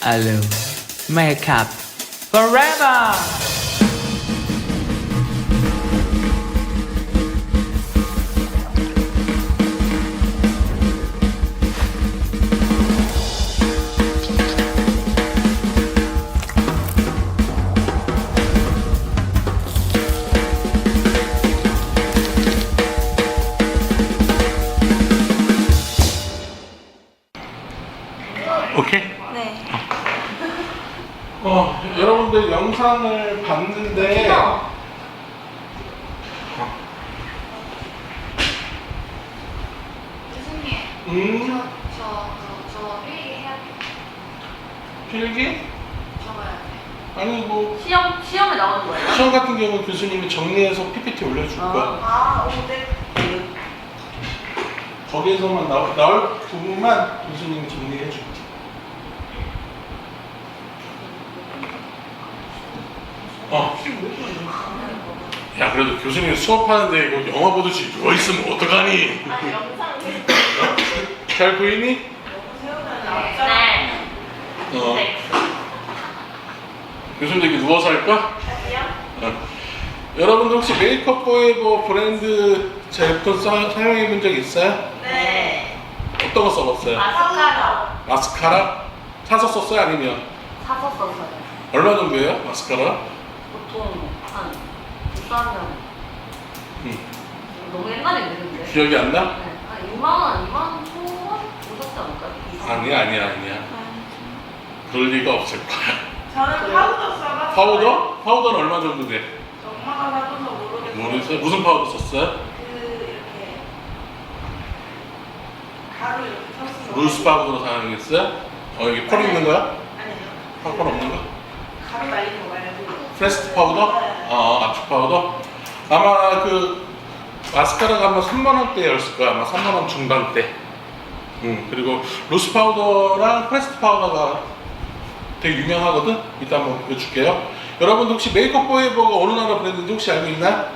알룸 메이크업 forever. 오케이? 네. 여러분들 영상을 봤는데 교수님, 저 필기 해야 돼요. 필기? 적어야 돼요. 아니 뭐 시험에 나오는 거예요? 시험 같은 경우 교수님이 정리해서 PPT 올려줄 거야. 아, 네. 거기에서만 나올 부분만 교수님이 정리해 줄게. 야, 그래도 교수님 수업하는데 이거 영화 보듯이 누워있으면 어떡하니? 아, 영상 잘 보이니? 네. 네. 교수님 이렇게 누워서 할까? 여러분들 혹시 메이크업 포에버 브랜드 제품 사용해 본 적 있어요? 네. 어떤 거 써봤어요? 마스카라. 마스카라? 사서 썼어요? 아니면? 사서 썼어요. 얼마 정도예요? 마스카라? 보통 한 2,000원. 너무 옛날에 있는데. 기억이 안 나? 네. 한 2만 원, 2만 원 초반 오셨지 않을까요? 아니야. 그럴 리가 없을 거야. 저는 파우더 써봤어요. 파우더는 얼마 정도 돼? 엄마가 사줘서 모르겠어요. 모르겠어요? 무슨 파우더 썼어요? 이렇게 가루 이렇게 쳤어요. 루스 파우더로 사용했어요? 여기 펄 있는 거야? 아니요. 펄 없는 거? 가루 말린 거 말고. 프레스트 파우더? 압축 파우더? 아마 그 마스카라가 아마 3만원대였을 거야. 아마 3만원 중반대. 그리고 루스 파우더랑 프레스트 파우더가 되게 유명하거든? 이따 한번 보여줄게요. 여러분들 혹시 메이크업 포에버가 어느 나라 브랜드인지 혹시 알고 있나?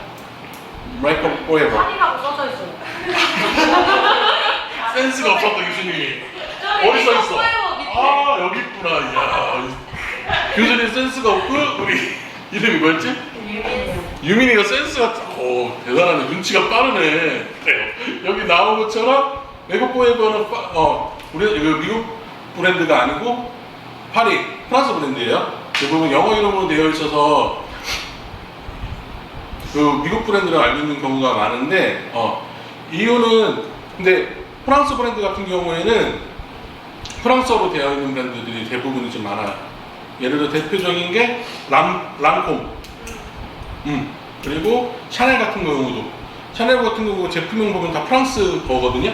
메이크업 포에버. 한이라고 써져 있어요. 센스가 없었다 교수님이. 저기 어디 써있어? 포에버 밑에. 아 여기 있구나. 이야. 교수님 센스가 없고 우리 이름이 뭐였지? 유민이가 센스가 대단하네. 눈치가 빠르네. 여기 나온 것처럼 메이크업 포에버는 우리 미국 브랜드가 아니고 파리 프랑스 브랜드예요. 대부분 영어 이름으로 되어 있어서 그 미국 브랜드를 알고 있는 경우가 많은데 이유는 근데 프랑스 브랜드 같은 경우에는 프랑스어로 되어 있는 브랜드들이 대부분이 좀 많아요. 예를 들어 대표적인 게 랑콤, 그리고 샤넬 같은 경우도 샤넬 같은 경우 제품명 보면 다 프랑스 거거든요.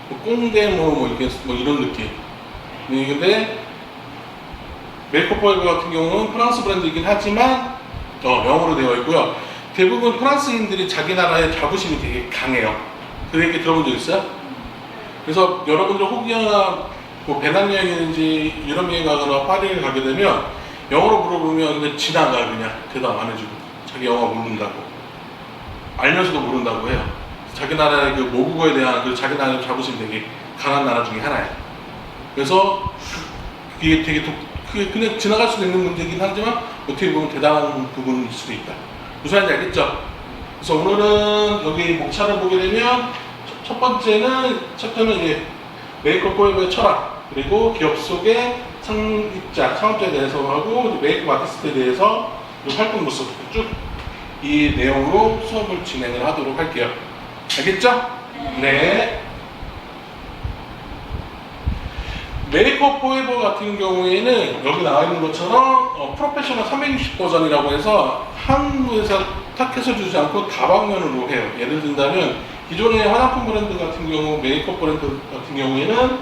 뭐 꽁데 이렇게 이런 느낌. 근데 메이크업 포에버 같은 경우는 프랑스 브랜드이긴 하지만 영어로 되어 있고요. 대부분 프랑스인들이 자기 나라의 자부심이 되게 강해요. 그 얘기 들어본 적 있어요? 그래서 여러분들 혹여나 뭐 배낭여행이든지 유럽 여행 가거나 파리를 가게 되면 영어로 물어보면 그냥 지나가 그냥 대답 안 해주고 자기 영어 모른다고 알면서도 모른다고 해요. 자기 나라의 그 모국어에 대한 그 자기 나라의 자부심이 되게 강한 나라 중에 하나예요. 그래서 그게 되게 그냥 지나갈 수도 있는 문제이긴 하지만 어떻게 보면 대단한 부분일 수도 있다. 무슨 말인지 알겠죠? 그래서 오늘은 여기 목차를 보게 되면 첫 번째는 챕터는 이제 메이크업 포에버의 철학 그리고 기업 속의 창업자에 대해서 하고 메이크업 아티스트에 대해서 활동 모습 쭉 이 내용으로 수업을 진행을 하도록 할게요. 알겠죠? 네. 메이크업 포에버 같은 경우에는 여기 나와 있는 것처럼 프로페셔널 360 버전이라고 해서 한국에서 타켓을 주지 않고 다방면으로 해요. 예를 든다면 기존의 화장품 브랜드 같은 경우, 메이크업 브랜드 같은 경우에는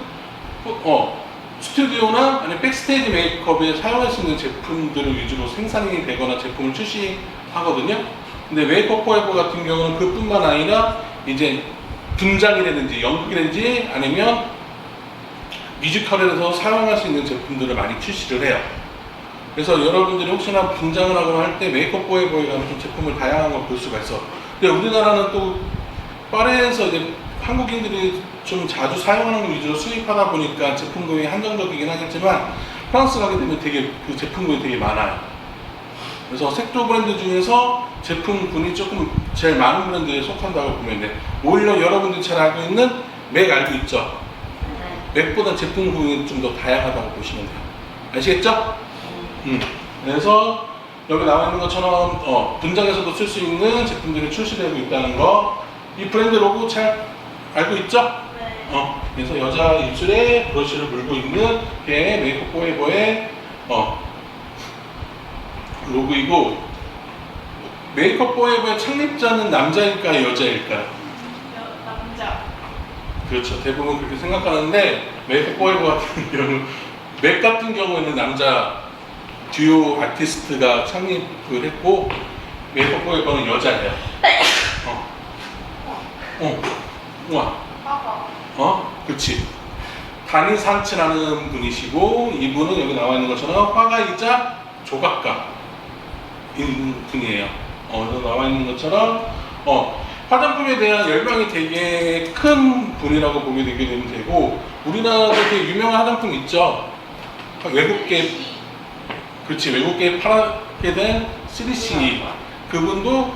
스튜디오나 아니면 백스테이지 메이크업에 사용할 수 있는 제품들을 위주로 생산이 되거나 제품을 출시하거든요. 근데 메이크업 포에버 같은 경우는 그뿐만 아니라 이제 분장이라든지 연극이라든지 아니면 뮤지컬에서 사용할 수 있는 제품들을 많이 출시를 해요. 그래서 여러분들이 혹시나 분장을 하거나 할 때 메이크업 포에버에 가면 좀 제품을 다양한 걸 볼 수가 있어. 근데 우리나라는 또 파리에서 이제 한국인들이 좀 자주 사용하는 걸 위주로 수입하다 보니까 제품군이 한정적이긴 하겠지만 프랑스 가게 되면 되게 그 제품군이 되게 많아요. 그래서 색조 브랜드 중에서 제품군이 조금 제일 많은 브랜드에 속한다고 보면 돼. 오히려 여러분들이 잘 알고 있는 맥 알고 있죠? 네. 맥보다 제품군이 좀 더 다양하다고 보시면 돼요. 아시겠죠? 그래서 여기 나와 있는 것처럼 분장에서도 쓸 수 있는 제품들이 출시되고 있다는 거. 이 브랜드 로고 잘 알고 있죠? 네. 그래서 여자 입술에 브러쉬를 물고 있는 게 메이크업 포에버의 로고이고, 메이크업 포에버의 창립자는 남자일까요, 여자일까요? 남자. 그렇죠. 대부분 그렇게 생각하는데, 메이크업 포에버 같은 경우, 맥 같은 경우에는 남자 듀오 아티스트가 창립을 했고, 메이크업 포에버는 여자예요. 우와. 그치. 다니 상츠라는 분이시고, 이분은 여기 나와 있는 것처럼 화가이자 조각가인 분이에요. 여기 나와 있는 것처럼, 화장품에 대한 열망이 되게 큰 분이라고 보게 되면 되고, 우리나라도 되게 유명한 화장품 있죠? 외국계, 그렇지, 외국계에 팔게 된 3C. 그분도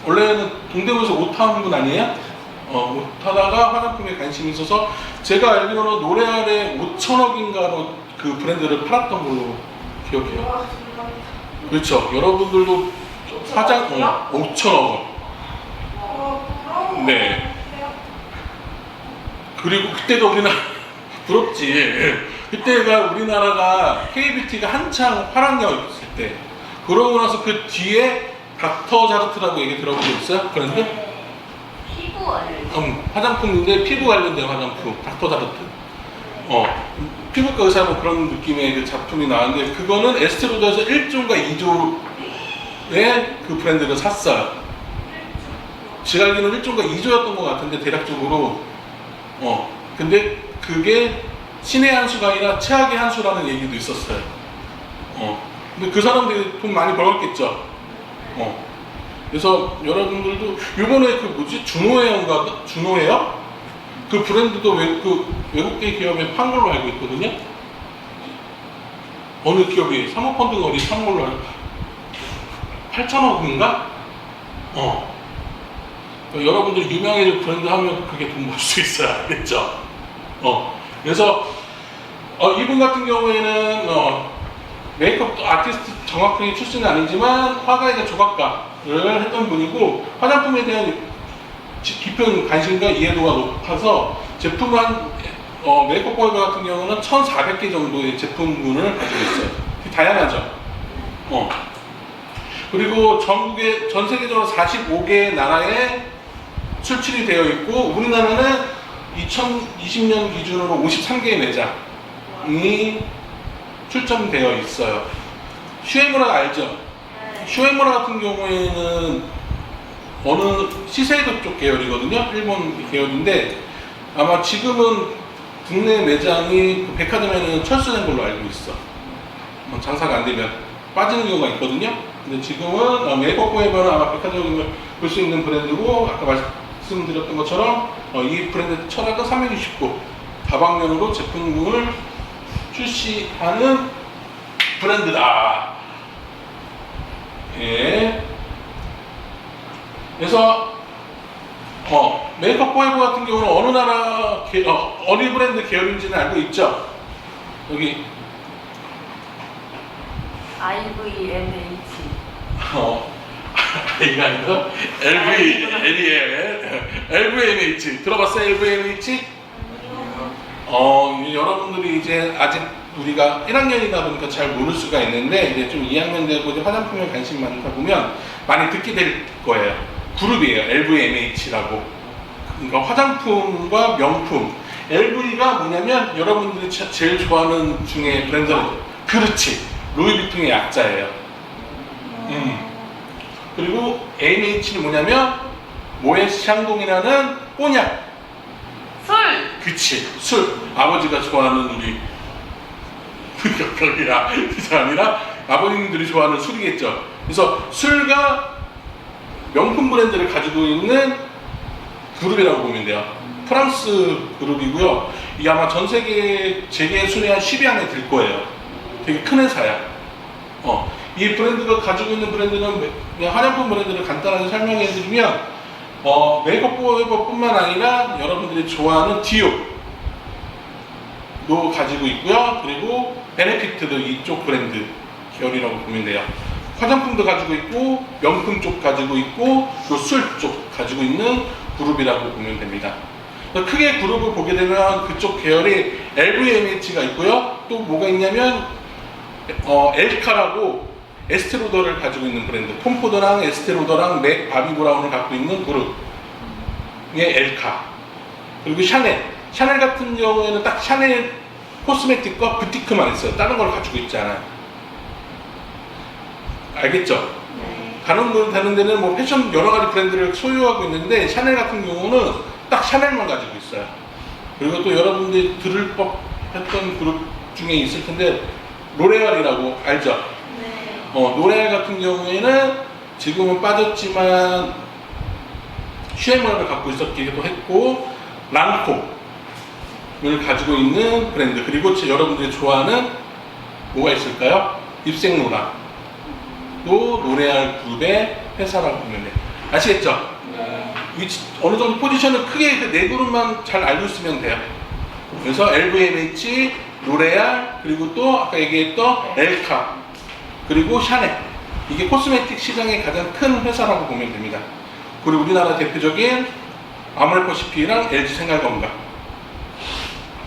원래는 동대문에서 옷하는 분 아니에요? 옷하다가 화장품에 관심이 있어서, 제가 알기로는 로레알의 5천억인가로 그 브랜드를 팔았던 걸로 기억해요. 그렇죠. 여러분들도 화장, 5천억. 네. 그리고 그때가 우리나라, 부럽지. 그때가 우리나라가 K뷰티가 한창 활황력 있을 때. 그러고 나서 그 뒤에 닥터 자르트라고 얘기 들어본 적 있어요? 브랜드? 피부 알레르기. 화장품인데 피부 관련된 화장품, 닥터 자르트. 피부과 의사는 그런 느낌의 그 작품이 나왔는데, 그거는 에스테로더에서 1조인가 2조의 그 브랜드를 샀어요. 제가 알기로는 1조인가 2조였던 것 같은데, 대략적으로. 근데 그게 신의 한 수가 아니라 최악의 한 수라는 얘기도 있었어요. 근데 그 사람들이 돈 많이 벌었겠죠. 그래서 여러분들도 요번에 그 뭐지? 준호헤어인가? 준호헤어? 그 브랜드도 그 외국계 기업에 판 걸로 알고 있거든요. 어느 기업이 사모펀드가 어디 판 걸로 알고 8천억인가? 여러분들이 유명해질 브랜드 하면 그게 돈 벌 수 있어요. 알겠죠? 그래서 이분 같은 경우에는 메이크업 아티스트 정확하게 출신은 아니지만 화가이자 조각가를 했던 분이고, 화장품에 대한 깊은 관심과 이해도가 높아서 제품 메이크업 포에버 같은 경우는 1,400개 정도의 제품군을 가지고 있어요. 다양하죠. 그리고 전 세계적으로 45개 나라에 출출이 되어 있고, 우리나라는 2020년 기준으로 53개의 매장이 출점되어 있어요. 슈에무라 알죠? 슈에무라 같은 경우에는 어느 시세이도 쪽 계열이거든요. 일본 계열인데, 아마 지금은 국내 매장이 백화점에는 철수된 걸로 알고 있어. 장사가 안 되면 빠지는 경우가 있거든요. 근데 지금은 메이크업 포에버는 아마 백화점을 볼 수 있는 브랜드고, 아까 말씀드렸던 것처럼 이 브랜드 철학은 369 다방면으로 제품을 출시하는 브랜드다. 예. 그래서 메이크업 포에버 같은 경우는 어느 나라 어느 브랜드 계열인지는 알고 있죠? 여기 IVMH. 이거 아니고 LVMH 들어봤어요? LVMH? 여러분들이 이제 아직 우리가 1학년이다 보니까 잘 모를 수가 있는데, 이제 좀 2학년 되고 이제 화장품에 관심 많다 보면 많이 듣게 될 거예요. 그룹이에요. LVMH라고. 그러니까 화장품과 명품. LV가 뭐냐면 여러분들이 제일 좋아하는 중에 브랜드는, 그렇지, 루이비통의 약자예요. 그리고 AMH는 뭐냐면 모에 샹동이라는 꼬냑. 술. 그치, 술. 아버지가 좋아하는 우리 그게 아니라 아버님들이 좋아하는 술이겠죠. 그래서 술과 명품 브랜드를 가지고 있는 그룹이라고 보면 돼요. 프랑스 그룹이고요. 이 아마 전 세계 재계 순위 한 10위 안에 들 거예요. 되게 큰 회사야. 이 브랜드가 가지고 있는 브랜드는 그냥 화장품 브랜드를 간단하게 설명해 드리면 메이크업 포에버뿐만 아니라 여러분들이 좋아하는 디오도 가지고 있고요. 그리고 베네피트도 이쪽 브랜드 계열이라고 보면 돼요. 화장품도 가지고 있고 명품 쪽 가지고 있고 또 술 쪽 가지고 있는 그룹이라고 보면 됩니다. 크게 그룹을 보게 되면 그쪽 계열이 LVMH가 있고요. 또 뭐가 있냐면 엘카라고 에스테로더를 가지고 있는 브랜드, 톰포드랑 에스테로더랑 맥 바비브라운을 갖고 있는 그룹의 엘카. 그리고 샤넬 같은 경우에는 딱 샤넬 코스메틱과 부티크만 있어요. 다른 걸 가지고 있지 않아요. 알겠죠? 네. 다른 데는 뭐 패션 여러 가지 브랜드를 소유하고 있는데 샤넬 같은 경우는 딱 샤넬만 가지고 있어요. 그리고 또 여러분들이 들을 법했던 그룹 중에 있을 텐데 로레알이라고 알죠? 네. 로레알 같은 경우에는 지금은 빠졌지만 슈에머를 갖고 있었기도 했고 랑콤을 가지고 있는 브랜드. 그리고 여러분들이 좋아하는 뭐가 있을까요? 입생로라. 또 로레알 그룹의 회사라고 보면 돼요. 아시겠죠? 네. 어느 정도 포지션을 크게 그 네 그룹만 잘 알고 있으면 돼요. 그래서 LVMH, 로레알, 그리고 또 아까 얘기했던 엘카, 그리고 샤넬. 이게 코스메틱 시장의 가장 큰 회사라고 보면 됩니다. 그리고 우리나라 대표적인 아모레퍼시픽이랑 LG생활건강.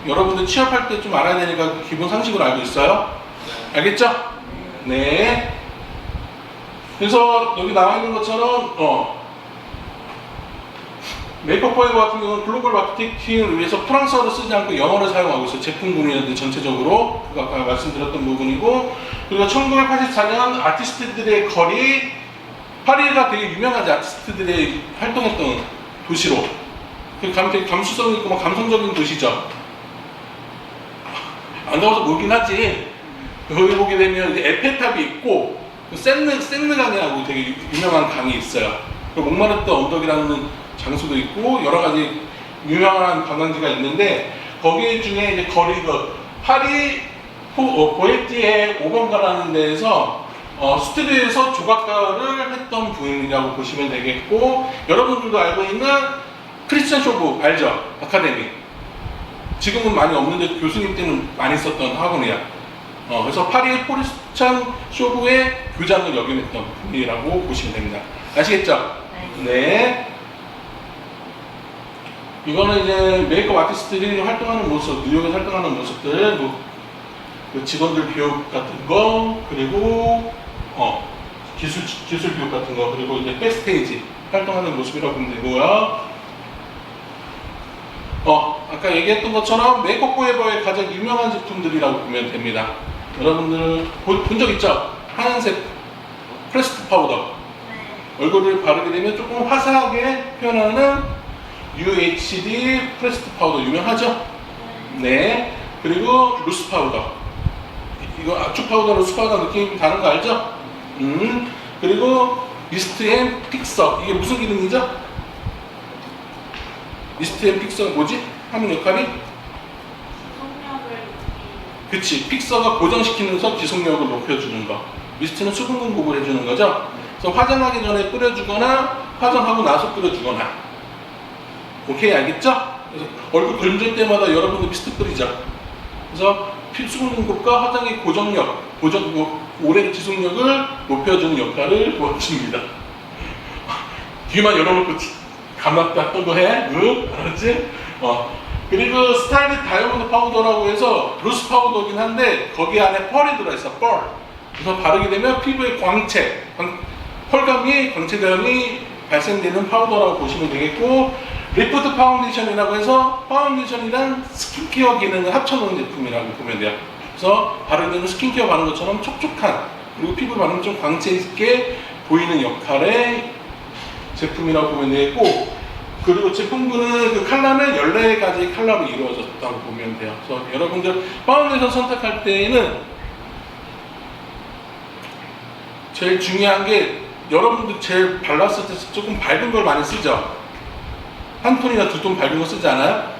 여러분들 취업할 때 좀 알아야 되니까 기본 상식으로 알고 있어요? 알겠죠? 네. 그래서 여기 나와 있는 것처럼 메이크업 포에버 같은 경우는 글로벌 마케팅을 위해서 프랑스어를 쓰지 않고 영어를 사용하고 있어요. 제품군이라든지 전체적으로. 그거 아까 말씀드렸던 부분이고, 그리고 1984년 아티스트들의 거리, 파리가 되게 유명하지. 아티스트들이 활동했던 도시로. 되게 감수성 있고 막 감성적인 도시죠. 안 가봐서 모르긴 하지. 거기 보게 되면 이제 에펠탑이 있고 센느 강이라고 되게 유명한 강이 있어요. 그리고 몽마르트 언덕이라는 장소도 있고 여러 가지 유명한 관광지가 있는데 거기 중에 이제 거리가 파리 보에티에 5번가라는 데에서 스튜디오에서 조각가를 했던 분이라고 보시면 되겠고, 여러분들도 알고 있는 크리스찬 쇼부 알죠? 아카데미. 지금은 많이 없는데 교수님 때는 많이 썼던 학원이야. 그래서 파리의 크리스찬 쇼부의 교장을 역임했던 분이라고 보시면 됩니다. 아시겠죠? 네. 이거는 이제 메이크업 아티스트들이 활동하는 모습, 뉴욕에서 활동하는 모습들, 그 직원들 교육 같은 거, 그리고 기술 교육 같은 거, 그리고 이제 백스테이지 활동하는 모습이라고 보면 되고요. 아까 얘기했던 것처럼 메이크업 포에버의 가장 유명한 제품들이라고 보면 됩니다. 여러분들 본 적 있죠? 하얀색 프레스트 파우더. 얼굴을 바르게 되면 조금 화사하게 표현하는 UHD 프레스트 파우더 유명하죠? 네. 그리고 루스 파우더. 이거 압축 파우더, 루스 파우더 느낌 다른 거 알죠? 그리고 미스트 앤 픽서. 이게 무슨 기능이죠? 미스트 앤 픽서 뭐지? 하는 역할이? 그치. 픽서가 고정시키면서 지속력을 높여주는 거. 미스트는 수분 공급을 해주는 거죠. 그래서 화장하기 전에 뿌려주거나 화장하고 나서 뿌려주거나. 오케이, 알겠죠? 그래서 얼굴 건질 때마다 여러분들 미스트 뿌리죠. 그래서 수분 공급과 화장의 고정력, 오랜 지속력을 높여주는 역할을 도와줍니다. 뒤만 열어놓고 감았다 또도 해? 응? 알았지? 그리고 스타일릿 다이아몬드 파우더라고 해서 루스 파우더긴 한데 거기 안에 펄이 들어있어. 펄. 그래서 바르게 되면 피부에 펄감이, 광채감이 발생되는 파우더라고 보시면 되겠고, 리프트 파운데이션이라고 해서 파운데이션이랑 스킨케어 기능을 합쳐놓은 제품이라고 보면 돼요. 그래서 바르면 스킨케어 바른 것처럼 촉촉한, 그리고 피부 바르면 좀 광채 있게 보이는 역할의 제품이라고 보면 되겠고, 그리고 제품군은 그 컬러는 14가지 컬러로 이루어졌다고 보면 돼요. 그래서 여러분들 파운데이션 선택할 때에는 제일 중요한 게, 여러분들 제일 발랐을 때 조금 밝은 걸 많이 쓰죠? 한 톤이나 두 톤 밝은 거 쓰지 않아요?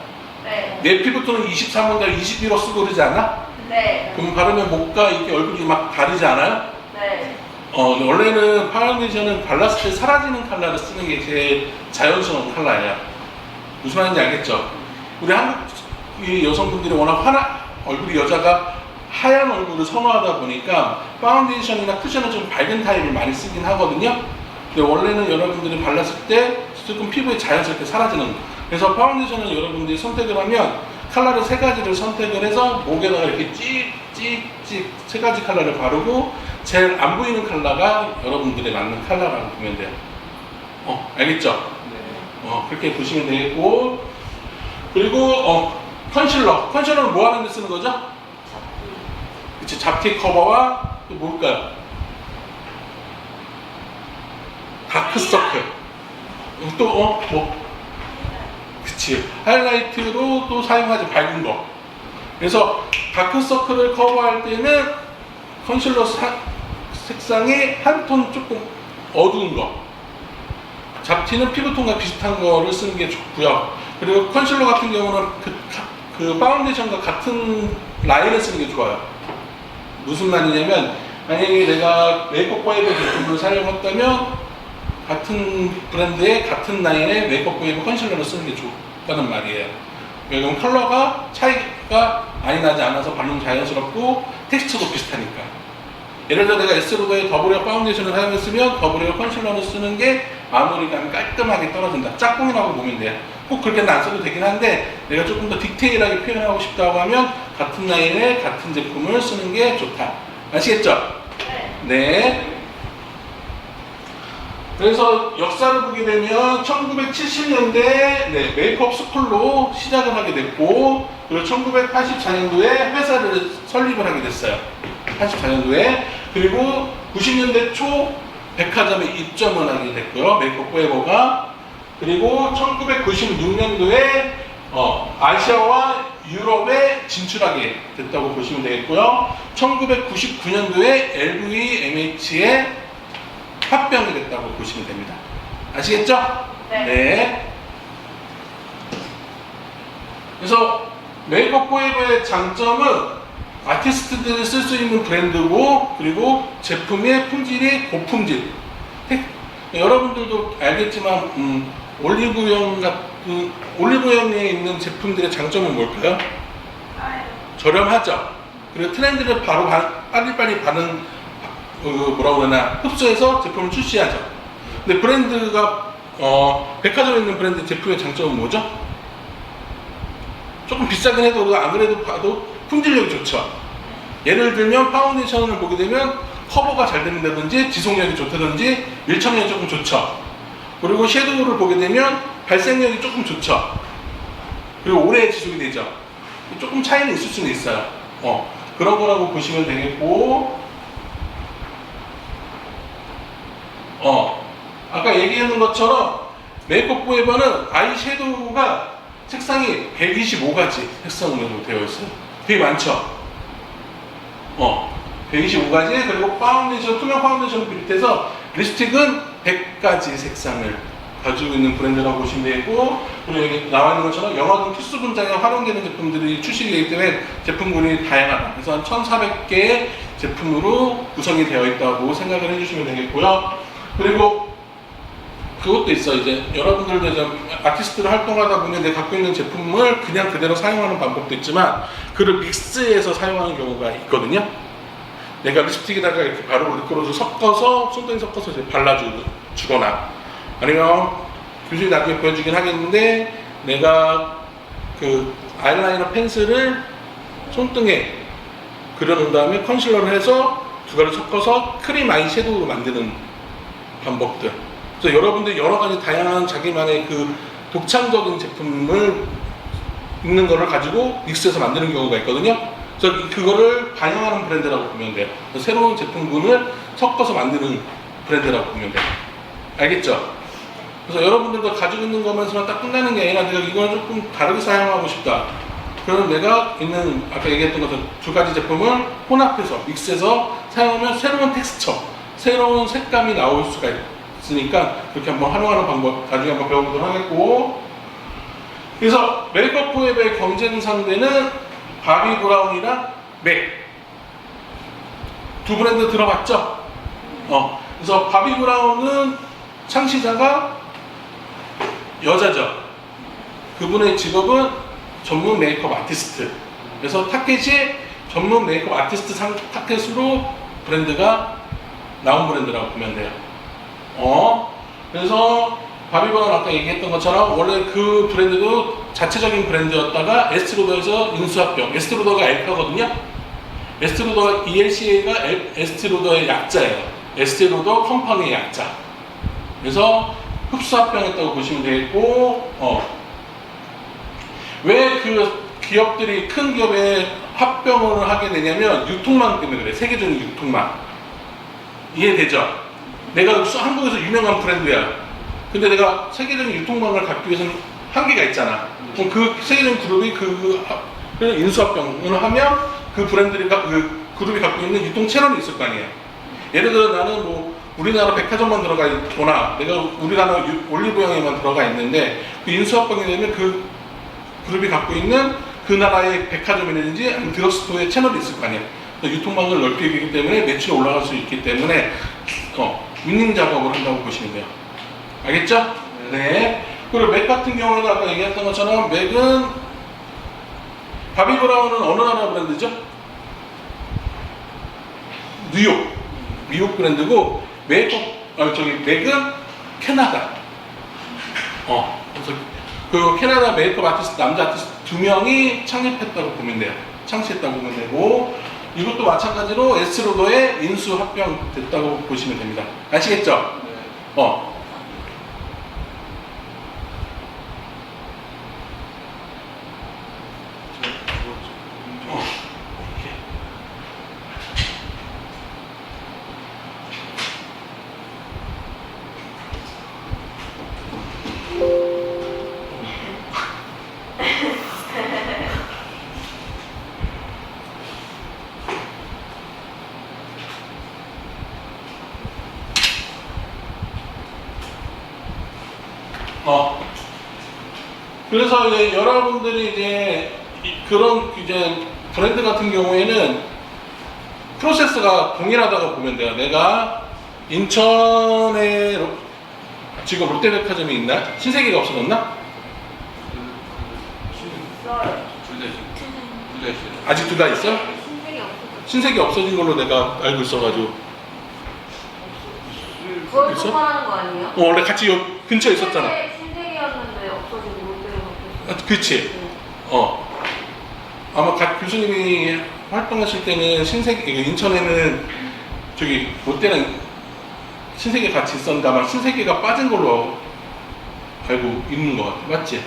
네. 내 피부톤은 23호나 21호 쓰고 그러지 않아? 네. 그럼 바르면 목과 이렇게 얼굴이 막 다르지 않아요? 네. 원래는 파운데이션은 발랐을 때 사라지는 컬러를 쓰는 게 제일 자연스러운 컬러예요. 무슨 말인지 알겠죠? 우리 한국 여성분들이 워낙 얼굴이 여자가 하얀 얼굴을 선호하다 보니까 파운데이션이나 쿠션을 좀 밝은 타입을 많이 쓰긴 하거든요. 근데 원래는 여러분들이 발랐을 때 조금 피부에 자연스럽게 사라지는, 그래서 파운데이션은 여러분들이 선택을 하면 컬러를 3가지를 선택을 해서 목에다가 이렇게 찍찍찍 3가지 컬러를 바르고 제일 안 보이는 컬러가 여러분들이 맞는 컬러라고 보면 돼요. 알겠죠? 그렇게 보시면 되겠고, 그리고 컨실러는 뭐 하는 데 쓰는 거죠? 그치, 잡티 커버와 또 뭘까요? 다크서클. 또 그치, 하이라이트로 또 사용하지, 밝은 거. 그래서 다크서클을 커버할 때는 컨실러 색상이 한 톤 조금 어두운 거, 잡티는 피부톤과 비슷한 거를 쓰는 게 좋고요. 그리고 컨실러 같은 경우는 그 파운데이션과 같은 라인을 쓰는 게 좋아요. 무슨 말이냐면, 만약에 내가 메이크업 포에버 제품을 사용했다면 같은 브랜드의 같은 라인의 메이크업 포에버 컨실러를 쓰는 게 좋다는 말이에요. 왜냐면 컬러가 차이가 많이 나지 않아서 바르면 자연스럽고 텍스처도 비슷하니까. 예를 들어 내가 에스쁘로더의 더블웨어 파운데이션을 사용했으면 더블웨어 컨실러를 쓰는 게 마무리감이 깔끔하게 떨어진다. 짝꿍이라고 보면 돼요. 꼭 그렇게는 안 써도 되긴 한데, 내가 조금 더 디테일하게 표현하고 싶다고 하면 같은 라인의 같은 제품을 쓰는 게 좋다. 아시겠죠? 네. 그래서 역사를 보게 되면 1970년대 메이크업 스쿨로 시작을 하게 됐고, 그리고 1984년도에 회사를 설립을 하게 됐어요. 84년도에. 그리고 90년대 초 백화점에 입점을 하게 됐고요, 메이크업 포에버가. 그리고 1996년도에 아시아와 유럽에 진출하게 됐다고 보시면 되겠고요. 1999년도에 LVMH에 합병이 됐다고 보시면 됩니다. 아시겠죠? 네. 그래서 메이크업 포에버의 장점은 아티스트들이 쓸 수 있는 브랜드고, 그리고 제품의 품질이 고품질. 여러분들도 알겠지만 올리브영에 있는 제품들의 장점은 뭘까요? 저렴하죠. 그리고 트렌드를 바로 빨리빨리 뭐라고 그러나 흡수해서 제품을 출시하죠. 근데 브랜드가 백화점에 있는 브랜드 제품의 장점은 뭐죠? 조금 비싸긴 해도 안 그래도 봐도 품질력이 좋죠. 예를 들면 파운데이션을 보게 되면 커버가 잘 된다든지 지속력이 좋다든지 밀착력이 조금 좋죠. 그리고 섀도우를 보게 되면 발색력이 조금 좋죠. 그리고 오래 지속이 되죠. 조금 차이는 있을 수는 있어요. 그런 거라고 보시면 되겠고, 아까 얘기했는 것처럼 메이크업 포에버는 아이 섀도우가 색상이 125가지 색상으로 되어 있어요. 되게 많죠? 125가지, 그리고 파운데이션, 투명 파운데이션을 비롯해서 립스틱은 100가지 색상을 가지고 있는 브랜드라고 보시면 되고, 그리고 여기 나와 있는 것처럼 영화등 필수 분장에 활용되는 제품들이 출시되기 때문에 제품군이 다양하다. 그래서 한 1,400개의 제품으로 구성이 되어 있다고 생각을 해주시면 되겠고요. 그리고 그것도 있어. 이제 여러분들도 이제 아티스트를 활동하다 보면 내가 갖고 있는 제품을 그냥 그대로 사용하는 방법도 있지만, 그를 믹스해서 사용하는 경우가 있거든요. 내가 립스틱에다가 이렇게 바로 립글로즈 섞어서, 손등에 섞어서 이제 발라주거나, 아니면 교수님 나중에 보여주긴 하겠는데, 내가 그 아이라이너 펜슬을 손등에 그려놓은 다음에 컨실러를 해서 두 가지 섞어서 크림 아이 섀도우로 만드는 방법들. 그래서 여러분들이 여러 가지 다양한 자기만의 그 독창적인 제품을 있는 거를 가지고 믹스해서 만드는 경우가 있거든요. 그래서 그거를 반영하는 브랜드라고 보면 돼요. 새로운 제품군을 섞어서 만드는 브랜드라고 보면 돼요. 알겠죠? 그래서 여러분들도 가지고 있는 것만으로만 딱 끝나는 게 아니라, 내가 이걸 조금 다르게 사용하고 싶다. 그러면 내가 있는 아까 얘기했던 것처럼 두 가지 제품을 혼합해서 믹스해서 사용하면 새로운 텍스처, 새로운 색감이 나올 수가 있으니까 그렇게 한번 활용하는 방법 나중에 한번 배워보도록 하겠고, 그래서 메이크업 포에버의 경쟁 상대는 바비 브라운이랑 맥. 두 브랜드 들어봤죠? 그래서 바비 브라운은 창시자가 여자죠. 그분의 직업은 전문 메이크업 아티스트. 그래서 타켓이 전문 메이크업 아티스트 타켓으로 브랜드가 나온 브랜드라고 보면 돼요. 그래서 바비 브라운 아까 얘기했던 것처럼 원래 그 브랜드도 자체적인 브랜드였다가 에스티로더에서 인수합병. 에스티로더가 엘카거든요. 에스티로더 ELCA가 에스티로더의 약자예요. 에스티로더 컴퍼니의 약자. 그래서 흡수합병했다고 보시면 되겠고, 왜 그 기업들이 큰 기업에 합병을 하게 되냐면 유통망 때문에 그래. 세계적인 유통망. 이해되죠? 내가 한국에서 유명한 브랜드야. 근데 내가 세계적인 유통망을 갖기 위해서는 한계가 있잖아. 그럼 그 세계적인 그룹이 그래서 인수합병을 하면 그 브랜드가 그 그룹이 갖고 있는 유통 채널이 있을 거 아니에요. 예를 들어 나는 뭐 우리나라 백화점만 들어가 있거나 내가 우리나라 올리브영에만 들어가 있는데 그 인수합병이 되면 그 그룹이 갖고 있는 그 나라의 백화점이라든지 아니면 드럭스토어의 채널이 있을 거 아니에요. 유통망을 넓게 하기 때문에 매출이 올라갈 수 있기 때문에 윈닝 작업을 한다고 보시면 돼요. 알겠죠? 네. 그리고 맥 같은 경우는 아까 얘기했던 것처럼 맥은 바비 브라운은 어느 나라 브랜드죠? 뉴욕 브랜드고 맥은 캐나다. 그래서 그 캐나다 메이크업 아티스트 남자 아티스트 2명이 창립했다고 보면 돼요. 창시했다고 보면 되고 이것도 마찬가지로 에스티로더에 인수 합병됐다고 보시면 됩니다. 아시겠죠? 네. 그래서 이제 여러분들이 이제 그런 이제 브랜드 같은 경우에는 프로세스가 동일하다고 보면 돼요. 내가 인천에 지금 롯데백화점이 있나? 신세계가 없어졌나? 아직 둘 다 있어? 신세계 없었어. 신세계 없어진 걸로 내가 알고 있어가지고. 그걸 있어? 통화하는 거 아니에요? 원래 같이 근처에 있었잖아. 신세계였는데 없어지고 롯데로 바뀌었어. 그치? 아마 각 교수님이 활동하실 때는 신세계, 인천에는 저기 롯데랑 신세계 같이 있었는데 아마 신세계가 빠진 걸로 알고 있는 것 같아. 맞지?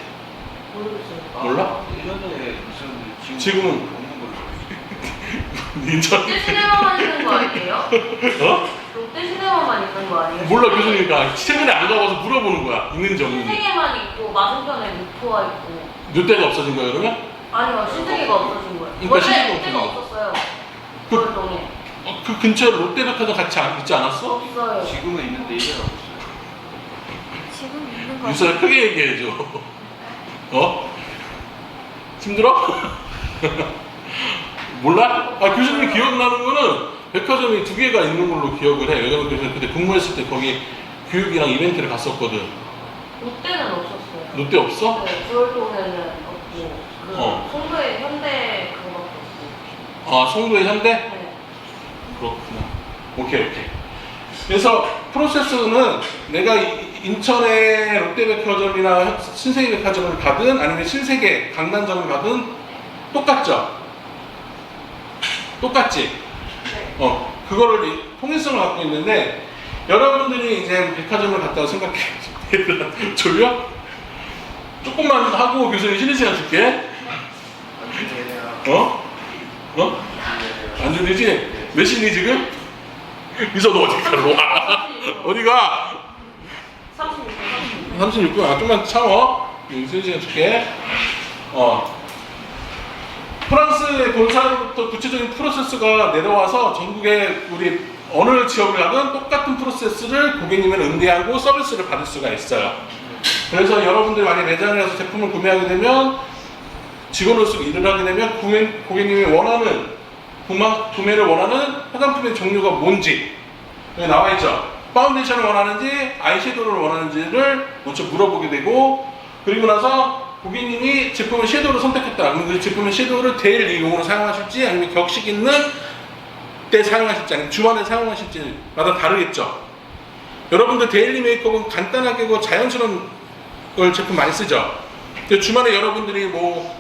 모르겠어요. 몰라? 예전에 있었는데 지금은 없는 걸로. 인천. 롯데 시네마만 있는 거 아니에요? 롯데 시네마만 있는 거 아니에요? 몰라 교수님이니까 최근에 안 가봐서 물어보는 거야. 있는지 없는지. 신세계만 있고 맞은편에 무토화 있고. 롯데가 없어진 거야 그러면? 아니요, 신세계가 없어진 거예요. 그러니까 원래 신세계가 롯데가 없어진 없었어요. 그- 서울동에. 그 근처에 롯데백화점 같이 있지 않았어? 없어요. 지금은 있는데 예전에 없어요. 지금 있는 거 유서야 크게 얘기해줘. 힘들어? 몰라? 교수님이 기억나는 거는 백화점이 2개가 있는 걸로 기억을 해. 왜냐면 그때 근무했을 때 거기 교육이랑 이벤트를 갔었거든. 롯데는 없었어요. 롯데 없어? 네, 서울동에는 없고 그 송도에 현대 그거밖에 없고. 송도의 현대? 네. 그렇구나. 오케이. 그래서 프로세스는 내가 인천의 롯데백화점이나 신세계백화점을 가든 아니면 신세계 강남점을 가든 똑같죠? 똑같지? 네. 그거를 통일성을 갖고 있는데 여러분들이 이제 백화점을 갔다고 생각해. 졸려? 조금만 하고 교수님 쉬는 시간 줄게. 안 졸리지? 몇 시니 지금? 미서 너 어디 가? 어디가? 36분. 36분. 좀만 참어. 쉬는 시간 줄게. 프랑스의 본사로부터 구체적인 프로세스가 내려와서 전국에 우리 어느 지역을 가든 똑같은 프로세스를 고객님은 응대하고 서비스를 받을 수가 있어요. 그래서 여러분들이 만약 매장에 가서 제품을 구매하게 되면 직원으로서 일을 하게 되면 고객님이 원하는 구매를 원하는 화장품의 종류가 뭔지 여기 나와 있죠. 파운데이션을 원하는지 아이섀도우를 원하는지를 먼저 물어보게 되고, 그리고 나서 고객님이 제품을 섀도우를 선택했다. 그러면 그 제품의 섀도우를 데일리용으로 사용하실지 아니면 격식 있는 때 사용하실지 아니면 주말에 사용하실지마다 다르겠죠. 여러분들 데일리 메이크업은 간단하게 자연스러운 걸 제품 많이 쓰죠. 주말에 여러분들이 뭐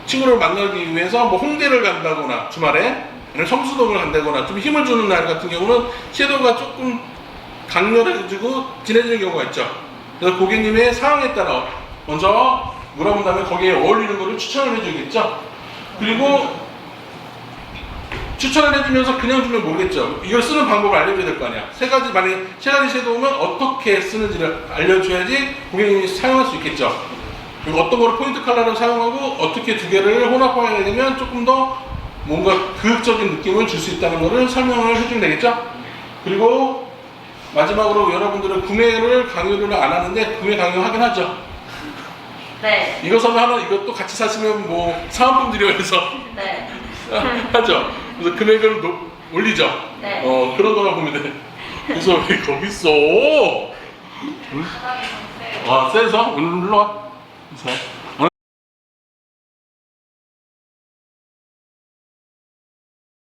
친구를 만나기 위해서 뭐 홍대를 간다거나 주말에 아니면 성수동을 간다거나 좀 힘을 주는 날 같은 경우는 섀도우가 조금 강렬해지고 진해지는 경우가 있죠. 그래서 고객님의 상황에 따라 먼저 물어본 다음에 거기에 어울리는 거를 추천을 해주겠죠. 그리고 추천을 해주면서 그냥 주면 모르겠죠. 이걸 쓰는 방법을 알려줘야 될 거 아니야. 만약에 세 가지 섀도우면 어떻게 쓰는지를 알려줘야지 고객님이 사용할 수 있겠죠. 그리고 어떤 거를 포인트 컬러로 사용하고 어떻게 두 개를 혼합하게 되면 조금 더 뭔가 교육적인 느낌을 줄 수 있다는 거를 설명을 해주면 되겠죠. 그리고 마지막으로 여러분들은 구매를 강요를 안 하는데 구매 강요하긴 하죠. 네. 이거 사면 하나 이것도 같이 사시면 뭐 사은품 드려서 네. 하죠. 그래서 금액을 올리죠. 네. 그런 거만 보면 돼. 그래서 왜 거기 있어? 바닥이 좀 세요. 세서? 일로 와. 자.